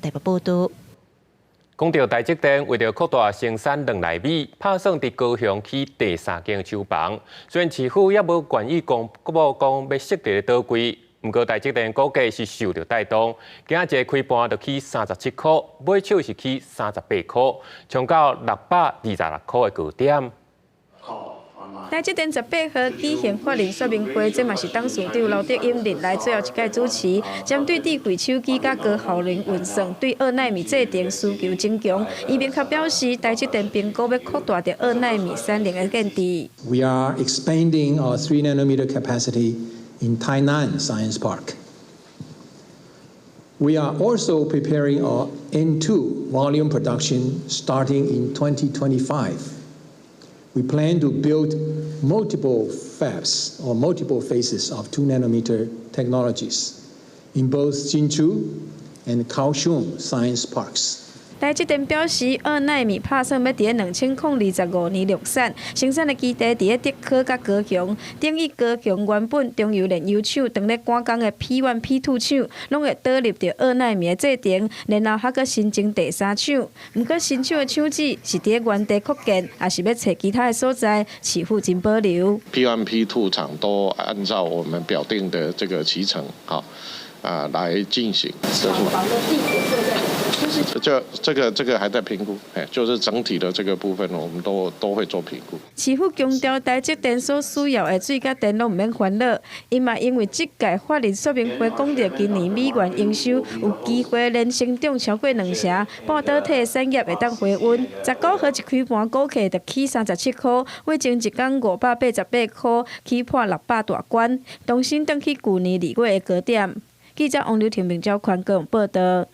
台北报道。讲到台积电为了扩大生产两奈米，打算伫高雄起第3间厂房。虽然市府也无愿意公布讲要设伫倒位，不过台积电估计是受到带动，今仔一个开盘就起37块，买手是起38块，冲到626块的高点。 台积电18号举行法人说明会，这嘛是董事长刘德英历来最后一届主持，针对智慧手机甲高效能运算对2奈米制程需求增强，伊明确表示，台积电评估要扩大到2奈米产能的建制。We are expanding our 3nm capacity in Tainan Science Park. We are also preparing our N2 volume production starting in 2025. We plan to build multiple fabs or multiple phases of 2nm technologies in both Hsinchu and Kaohsiung science parks. 台积电表示，2奈米打算要伫2025年量产，生产的基地伫德科甲高雄，等于高雄原本中油炼油厂当咧赶工的 P1、P2 厂，拢会导入到2奈米的制程，然后还阁新增第3厂。毋过新厂的厂址是伫原地扩建，还是要找其他的所在，市府真保留。P1、P2 厂都按照我们表定的这个期程，来进行。厂房的地点就在。 这个还在评估，就是整体的这个部分，我们都会做评估。市府强调，台积电所需要的水甲电拢唔免烦恼，因嘛因为这届法人说明会讲到今年美元营收有机会连成长超过2成，半导体产业会当回温。19号一开盘，股价就起37块，尾前一天588块，起破600大关，重新登去去年2月的高点。记者王柳婷、明昭宽高雄报道。